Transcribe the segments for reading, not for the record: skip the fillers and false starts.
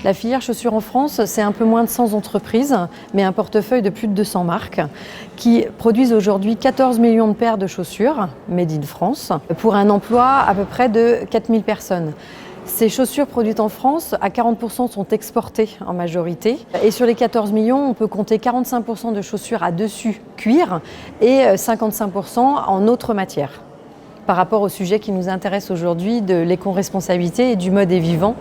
La filière chaussures en France, c'est un peu moins de 100 entreprises, mais un portefeuille de plus de 200 marques qui produisent aujourd'hui 14 millions de paires de chaussures made in France pour un emploi à peu près de 4000 personnes. Ces chaussures produites en France, à 40% sont exportées en majorité. Et sur les 14 millions, on peut compter 45% de chaussures à dessus cuir et 55% en autres matières. Par rapport au sujet qui nous intéresse aujourd'hui de l'éco-responsabilité et du mode et vivant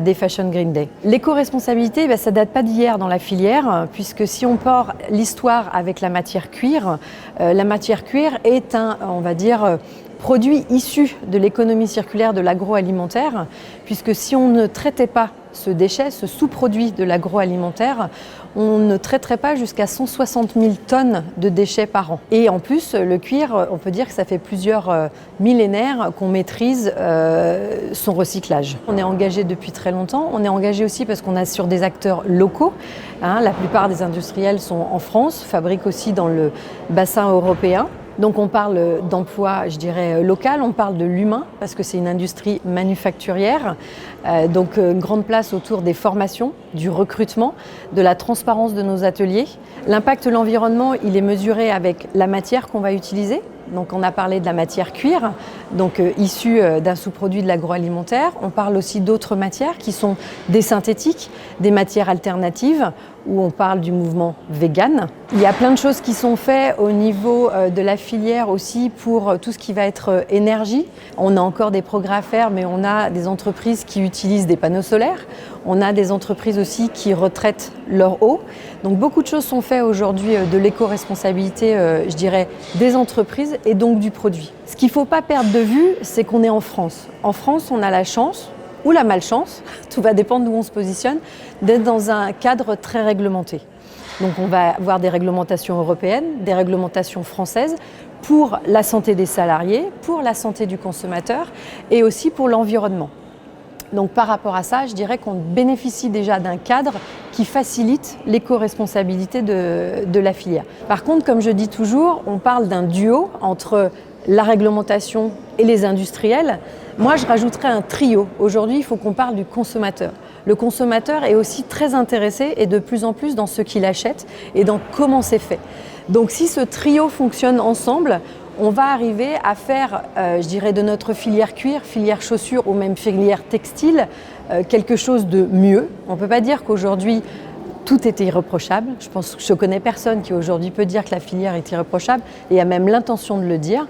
des Fashion Green Day. L'éco-responsabilité, ça ne date pas d'hier dans la filière, puisque si on part l'histoire avec la matière cuir est on va dire, produit issu de l'économie circulaire de l'agroalimentaire, puisque si on ne traitait pas ce déchet, ce sous-produit de l'agroalimentaire, on ne traiterait pas jusqu'à 160 000 tonnes de déchets par an. Et en plus, le cuir, on peut dire que ça fait plusieurs millénaires qu'on maîtrise son recyclage. On est engagé depuis très longtemps. On est engagé aussi parce qu'on est sur des acteurs locaux. La plupart des industriels sont en France, fabriquent aussi dans le bassin européen. Donc on parle d'emploi, je dirais, local, on parle de l'humain, parce que c'est une industrie manufacturière. Donc une grande place autour des formations, du recrutement, de la transparence de nos ateliers. L'impact de l'environnement, il est mesuré avec la matière qu'on va utiliser. Donc on a parlé de la matière cuir, donc issue d'un sous-produit de l'agroalimentaire. On parle aussi d'autres matières qui sont des synthétiques, des matières alternatives, où on parle du mouvement vegan. Il y a plein de choses qui sont faites au niveau de la filière aussi pour tout ce qui va être énergie. On a encore des progrès à faire, mais on a des entreprises qui utilisent des panneaux solaires. On a des entreprises aussi qui retraitent leur eau. Donc beaucoup de choses sont faites aujourd'hui de l'éco-responsabilité, je dirais, des entreprises et donc du produit. Ce qu'il ne faut pas perdre de vue, c'est qu'on est en France. En France, on a la chance ou la malchance, tout va dépendre d'où on se positionne, d'être dans un cadre très réglementé. Donc on va avoir des réglementations européennes, des réglementations françaises pour la santé des salariés, pour la santé du consommateur et aussi pour l'environnement. Donc par rapport à ça, je dirais qu'on bénéficie déjà d'un cadre qui facilite l'éco-responsabilité de la filière. Par contre, comme je dis toujours, on parle d'un duo entre la réglementation et les industriels. Moi, je rajouterais un trio. Aujourd'hui, il faut qu'on parle du consommateur. Le consommateur est aussi très intéressé et de plus en plus dans ce qu'il achète et dans comment c'est fait. Donc si ce trio fonctionne ensemble, on va arriver à faire, je dirais, de notre filière cuir, filière chaussures ou même filière textile, quelque chose de mieux. On ne peut pas dire qu'aujourd'hui, tout est irréprochable. Je pense que je ne connais personne qui aujourd'hui peut dire que la filière est irréprochable et a même l'intention de le dire.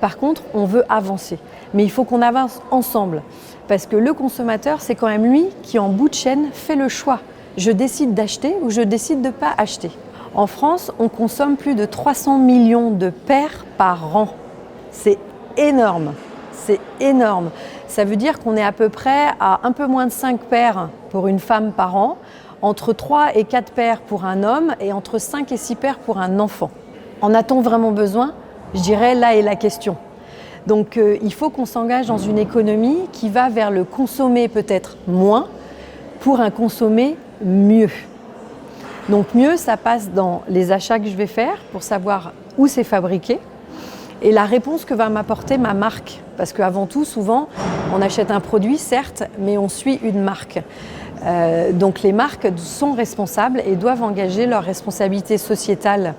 Par contre, on veut avancer. Mais il faut qu'on avance ensemble. Parce que le consommateur, c'est quand même lui qui, en bout de chaîne, fait le choix. Je décide d'acheter ou je décide de ne pas acheter. En France, on consomme plus de 300 millions de paires par an. C'est énorme. C'est énorme. Ça veut dire qu'on est à peu près à un peu moins de 5 paires pour une femme par an, entre 3 et 4 paires pour un homme et entre 5 et 6 paires pour un enfant. En a-t-on vraiment besoin ? Je dirais, là est la question. Donc il faut qu'on s'engage dans une économie qui va vers le consommer peut-être moins pour un consommer mieux. Donc mieux, ça passe dans les achats que je vais faire pour savoir où c'est fabriqué et la réponse que va m'apporter ma marque. Parce qu'avant tout, souvent, on achète un produit, certes, mais on suit une marque. Donc les marques sont responsables et doivent engager leur responsabilité sociétale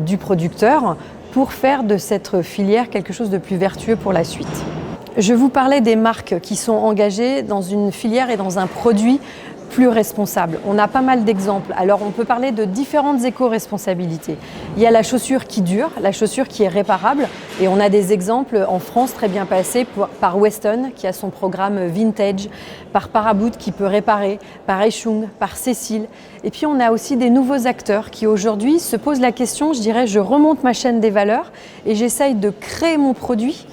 du producteur pour faire de cette filière quelque chose de plus vertueux pour la suite. Je vous parlais des marques qui sont engagées dans une filière et dans un produit plus responsable. On a pas mal d'exemples. Alors on peut parler de différentes éco-responsabilités. Il y a la chaussure qui dure, la chaussure qui est réparable et on a des exemples en France très bien passés par Weston qui a son programme Vintage, par Paraboot qui peut réparer, par Eichung, par Cécile. Et puis on a aussi des nouveaux acteurs qui aujourd'hui se posent la question, je dirais, je remonte ma chaîne des valeurs et j'essaye de créer mon produit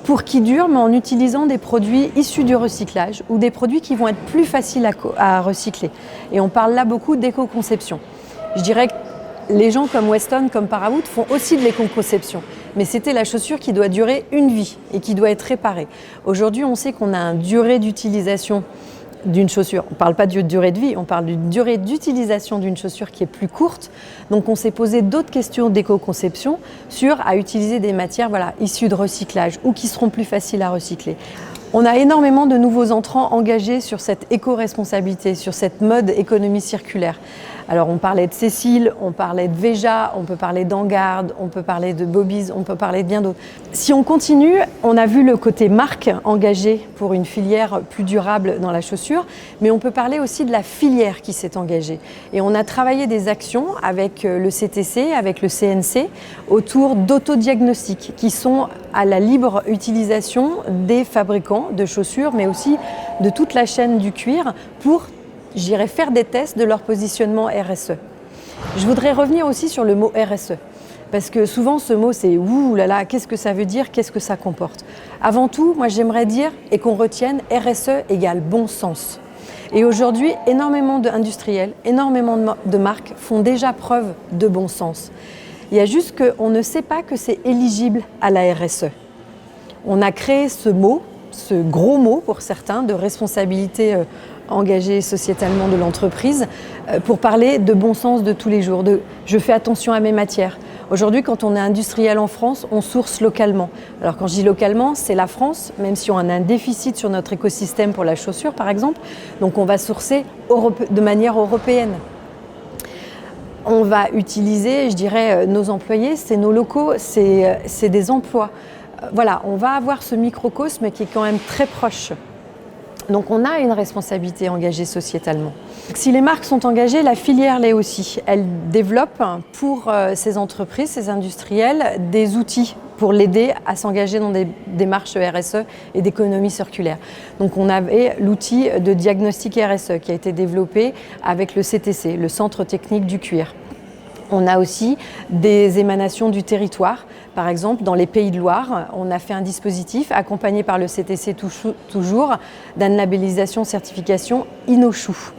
pour qu'il dure, mais en utilisant des produits issus du recyclage ou des produits qui vont être plus faciles à recycler. Et on parle là beaucoup d'éco-conception. Je dirais que les gens comme Weston, comme Paraboot font aussi de l'éco-conception. Mais c'était la chaussure qui doit durer une vie et qui doit être réparée. Aujourd'hui, on sait qu'on a une durée d'utilisation d'une chaussure. On ne parle pas de durée de vie, on parle d'une durée d'utilisation d'une chaussure qui est plus courte. Donc on s'est posé d'autres questions d'éco-conception à utiliser des matières issues de recyclage ou qui seront plus faciles à recycler. On a énormément de nouveaux entrants engagés sur cette éco-responsabilité, sur cette mode économie circulaire. Alors on parlait de Cécile, on parlait de Veja, on peut parler d'Angarde, on peut parler de Bobies, on peut parler de bien d'autres. Si on continue, on a vu le côté marque engagée pour une filière plus durable dans la chaussure, mais on peut parler aussi de la filière qui s'est engagée. Et on a travaillé des actions avec le CTC, avec le CNC, autour d'autodiagnostics qui sont à la libre utilisation des fabricants de chaussures, mais aussi de toute la chaîne du cuir pour faire des tests de leur positionnement RSE. Je voudrais revenir aussi sur le mot RSE, parce que souvent ce mot c'est « ouh là là, qu'est-ce que ça veut dire, qu'est-ce que ça comporte ?» Avant tout, moi j'aimerais dire et qu'on retienne RSE égale bon sens. Et aujourd'hui, énormément d'industriels, énormément de marques font déjà preuve de bon sens. Il y a juste qu'on ne sait pas que c'est éligible à la RSE. On a créé ce mot, ce gros mot pour certains, de responsabilité engagée sociétalement de l'entreprise, pour parler de bon sens de tous les jours, de « je fais attention à mes matières ». Aujourd'hui, quand on est industriel en France, on source localement. Alors quand je dis localement, c'est la France, même si on a un déficit sur notre écosystème pour la chaussure par exemple, donc on va sourcer de manière européenne. On va utiliser, je dirais, nos employés, c'est nos locaux, c'est des emplois. Voilà, on va avoir ce microcosme qui est quand même très proche. Donc on a une responsabilité engagée sociétalement. Si les marques sont engagées, la filière l'est aussi. Elle développe pour ces entreprises, ces industriels, des outils pour l'aider à s'engager dans des démarches RSE et d'économie circulaire. Donc on avait l'outil de diagnostic RSE qui a été développé avec le CTC, le Centre technique du cuir. On a aussi des émanations du territoire. Par exemple, dans les Pays de Loire, on a fait un dispositif accompagné par le CTC toujours d'une labellisation certification InnoShoe.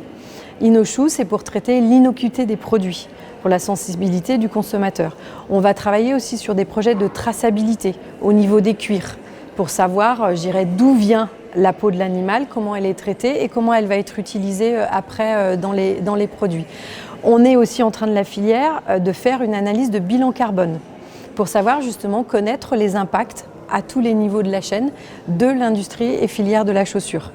InnoShoe, c'est pour traiter l'innocuité des produits, pour la sensibilité du consommateur. On va travailler aussi sur des projets de traçabilité au niveau des cuirs, pour savoir, d'où vient la peau de l'animal, comment elle est traitée et comment elle va être utilisée après dans les produits. On est aussi en train de la filière de faire une analyse de bilan carbone pour savoir justement connaître les impacts à tous les niveaux de la chaîne de l'industrie et filière de la chaussure.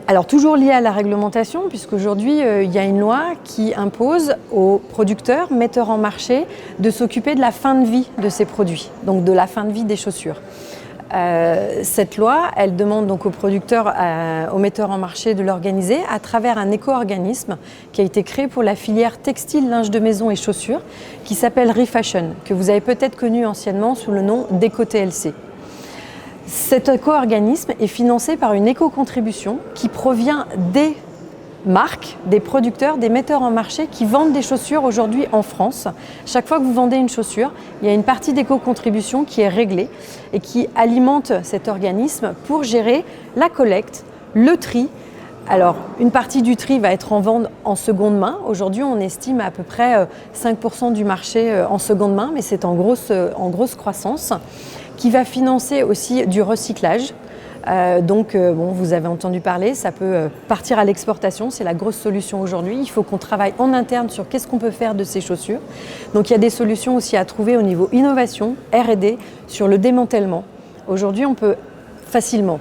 Alors toujours lié à la réglementation, puisqu'aujourd'hui il y a une loi qui impose aux producteurs, metteurs en marché, de s'occuper de la fin de vie de ces produits, donc de la fin de vie des chaussures. Cette loi, elle demande donc aux producteurs, aux metteurs en marché de l'organiser à travers un éco-organisme qui a été créé pour la filière textile, linge de maison et chaussures, qui s'appelle Refashion, que vous avez peut-être connu anciennement sous le nom d'EcoTLC. Cet éco-organisme est financé par une éco-contribution qui provient des marques, des producteurs, des metteurs en marché qui vendent des chaussures aujourd'hui en France. Chaque fois que vous vendez une chaussure, il y a une partie d'éco-contribution qui est réglée et qui alimente cet organisme pour gérer la collecte, le tri. Alors, une partie du tri va être en vente en seconde main. Aujourd'hui, on estime à peu près 5% du marché en seconde main, mais c'est en grosse croissance, qui va financer aussi du recyclage. Vous avez entendu parler, ça peut partir à l'exportation, c'est la grosse solution aujourd'hui. Il faut qu'on travaille en interne sur qu'est-ce qu'on peut faire de ces chaussures. Donc il y a des solutions aussi à trouver au niveau innovation, R&D, sur le démantèlement. Aujourd'hui, on peut facilement,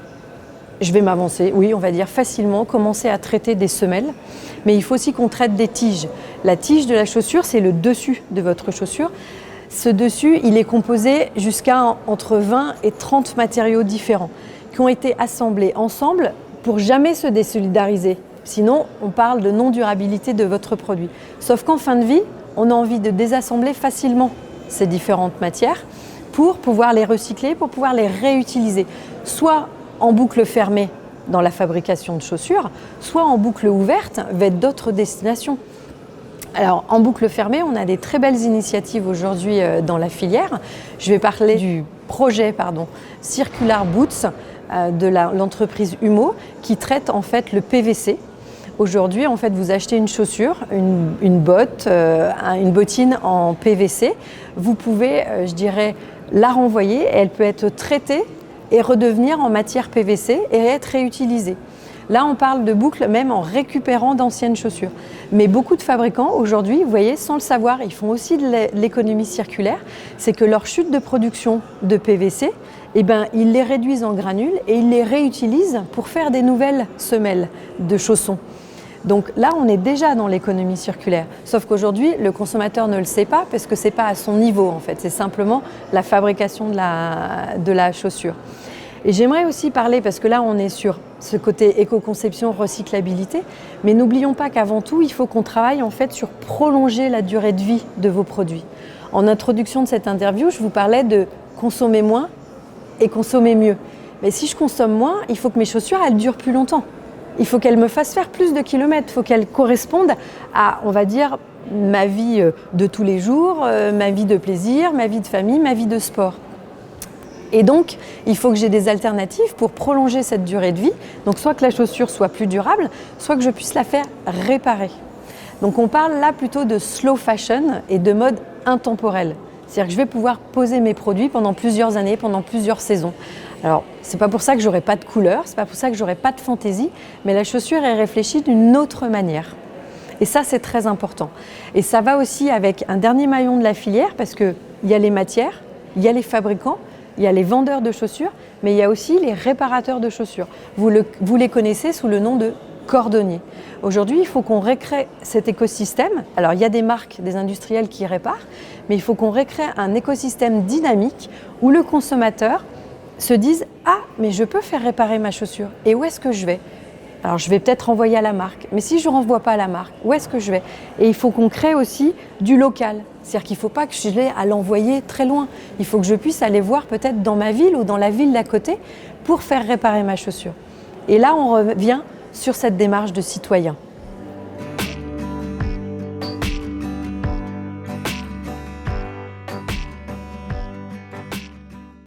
je vais m'avancer, oui, on va dire facilement, commencer à traiter des semelles, mais il faut aussi qu'on traite des tiges. La tige de la chaussure, c'est le dessus de votre chaussure. Ce dessus, il est composé jusqu'à entre 20 et 30 matériaux différents, qui ont été assemblés ensemble pour jamais se désolidariser. Sinon, on parle de non-durabilité de votre produit. Sauf qu'en fin de vie, on a envie de désassembler facilement ces différentes matières pour pouvoir les recycler, pour pouvoir les réutiliser. Soit en boucle fermée dans la fabrication de chaussures, soit en boucle ouverte vers d'autres destinations. Alors, en boucle fermée, on a des très belles initiatives aujourd'hui dans la filière. Je vais parler du projet Circular Boots de l'entreprise Humo qui traite en fait le PVC. Aujourd'hui, en fait, vous achetez une chaussure, une botte, une bottine en PVC. Vous pouvez, la renvoyer et elle peut être traitée et redevenir en matière PVC et être réutilisée. Là, on parle de boucle même en récupérant d'anciennes chaussures. Mais beaucoup de fabricants, aujourd'hui, vous voyez, sans le savoir, ils font aussi de l'économie circulaire. C'est que leur chute de production de PVC eh ben, ils les réduisent en granules et ils les réutilisent pour faire des nouvelles semelles de chaussons. Donc là, on est déjà dans l'économie circulaire. Sauf qu'aujourd'hui, le consommateur ne le sait pas parce que ce n'est pas à son niveau en fait. C'est simplement la fabrication de la chaussure. Et j'aimerais aussi parler, parce que là on est sur ce côté éco-conception, recyclabilité, mais n'oublions pas qu'avant tout, il faut qu'on travaille en fait sur prolonger la durée de vie de vos produits. En introduction de cette interview, je vous parlais de consommer moins et consommer mieux. Mais si je consomme moins, il faut que mes chaussures elles durent plus longtemps. Il faut qu'elles me fassent faire plus de kilomètres, il faut qu'elles correspondent à, on va dire, ma vie de tous les jours, ma vie de plaisir, ma vie de famille, ma vie de sport. Et donc, il faut que j'ai des alternatives pour prolonger cette durée de vie. Donc, soit que la chaussure soit plus durable, soit que je puisse la faire réparer. Donc, on parle là plutôt de slow fashion et de mode intemporel. C'est-à-dire que je vais pouvoir poser mes produits pendant plusieurs années, pendant plusieurs saisons. Alors, c'est pas pour ça que j'aurai pas de couleur, c'est pas pour ça que j'aurai pas de fantaisie, mais la chaussure est réfléchie d'une autre manière. Et ça, c'est très important. Et ça va aussi avec un dernier maillon de la filière, parce qu'il y a les matières, il y a les fabricants, il y a les vendeurs de chaussures, mais il y a aussi les réparateurs de chaussures. Vous les connaissez sous le nom de cordonniers. Aujourd'hui, il faut qu'on recrée cet écosystème. Alors, il y a des marques, des industriels qui réparent, mais il faut qu'on recrée un écosystème dynamique où le consommateur se dise « Ah, mais je peux faire réparer ma chaussure. Et où est-ce que je vais ?» Alors, je vais peut-être renvoyer à la marque. Mais si je ne renvoie pas à la marque, où est-ce que je vais? Et il faut qu'on crée aussi du local. C'est-à-dire qu'il ne faut pas que je l'ai à l'envoyer très loin. Il faut que je puisse aller voir peut-être dans ma ville ou dans la ville d'à côté pour faire réparer ma chaussure. Et là, on revient sur cette démarche de citoyen.